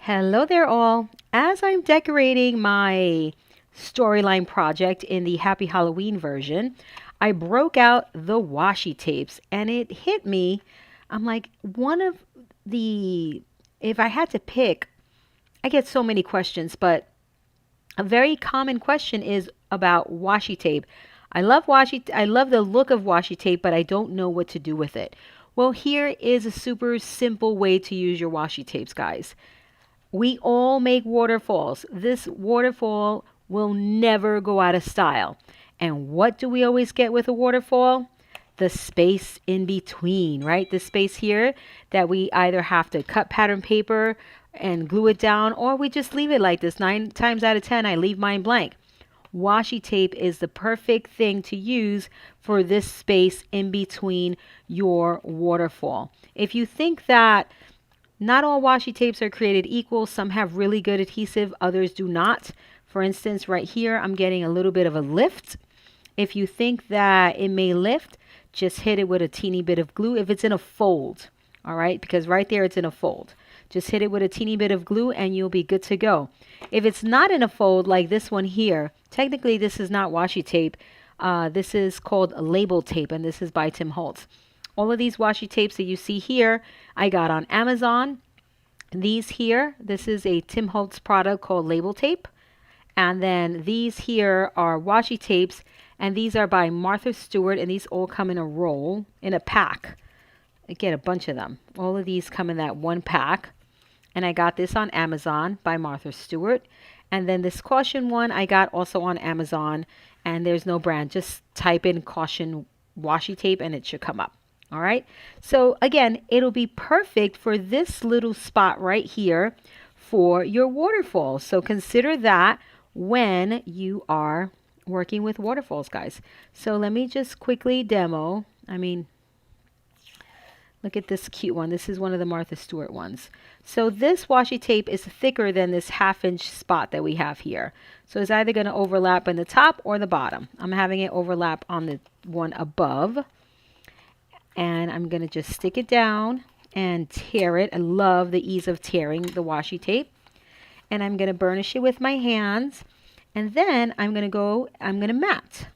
Hello there all. As I'm decorating my storyline project in the Happy Halloween version, I broke out the washi tapes and it hit me. I'm like, one of the, if I had to pick, I get so many questions, but a very common question is about washi tape. I love the look of washi tape, but I don't know what to do with it. Well, here is a super simple way to use your washi tapes, guys. We all make waterfalls. This waterfall will never go out of style. And what do we always get with a waterfall? The space in between, right? The space here that we either have to cut pattern paper and glue it down, or we just leave it like this. 9 times out of 10, I leave mine blank. Washi tape is the perfect thing to use for this space in between your waterfall. If you think that not all washi tapes are created equal. Some have really good adhesive, others do not. For instance, right here, I'm getting a little bit of a lift. If you think that it may lift, just hit it with a teeny bit of glue if it's in a fold. All right, because right there it's in a fold. Just hit it with a teeny bit of glue and you'll be good to go. If it's not in a fold like this one here, technically this is not washi tape. This is called label tape, and this is by Tim Holtz. All of these washi tapes that you see here, I got on Amazon. These here, this is a Tim Holtz product called label tape. And then these here are washi tapes, and these are by Martha Stewart, and these all come in a roll, in a pack. I get a bunch of them. All of these come in that one pack. And I got this on Amazon by Martha Stewart. And then this caution one I got also on Amazon, and there's no brand. Just type in caution washi tape and it should come up. All right. So again, it'll be perfect for this little spot right here for your waterfall. So consider that when you are working with waterfalls, guys. So let me just quickly demo. Look at this cute one. This is one of the Martha Stewart ones. So this washi tape is thicker than this 1/2 inch spot that we have here. So it's either going to overlap in the top or the bottom. I'm having it overlap on the one above. And I'm going to just stick it down and tear it. I love the ease of tearing the washi tape. And I'm going to burnish it with my hands. And then I'm going to mat.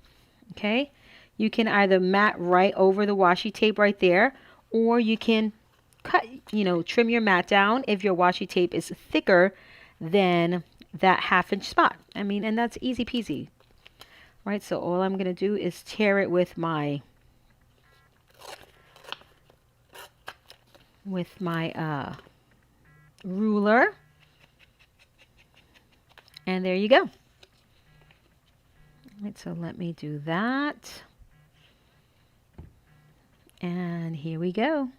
Okay? You can either mat right over the washi tape right there, or you can cut, trim your mat down if your washi tape is thicker than that 1/2 inch spot. And that's easy peasy. Right? So all I'm going to do is tear it with my ruler. And there you go. All right, so let me do that. And here we go.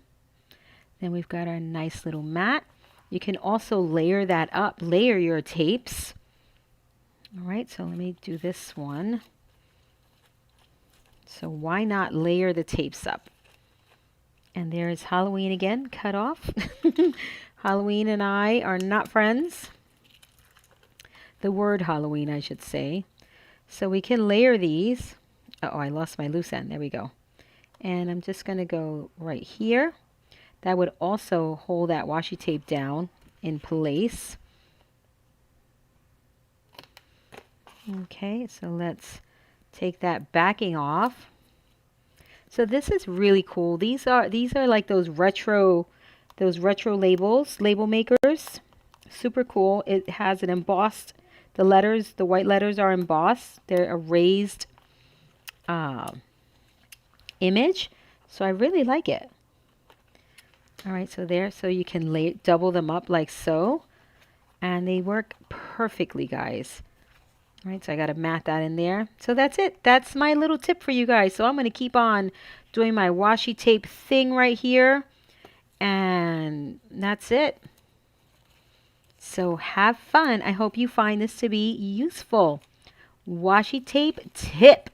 Then we've got our nice little mat. You can also layer that up, layer your tapes. All right, so let me do this one. So why not layer the tapes up? And there's Halloween again, cut off. Halloween and I are not friends. The word Halloween, I should say. So we can layer these. Uh-oh, I lost my loose end. There we go. And I'm just going to go right here. That would also hold that washi tape down in place. Okay, so let's take that backing off. So this is really cool. These are like those retro label makers. Super cool. It has an embossed, the white letters are embossed. They're a raised image. So I really like it. All right, so you can double them up like so. And they work perfectly, guys. All right, so I got to mat that in there. So that's it. That's my little tip for you guys. So I'm going to keep on doing my washi tape thing right here. And that's it. So have fun. I hope you find this to be useful. Washi tape tip.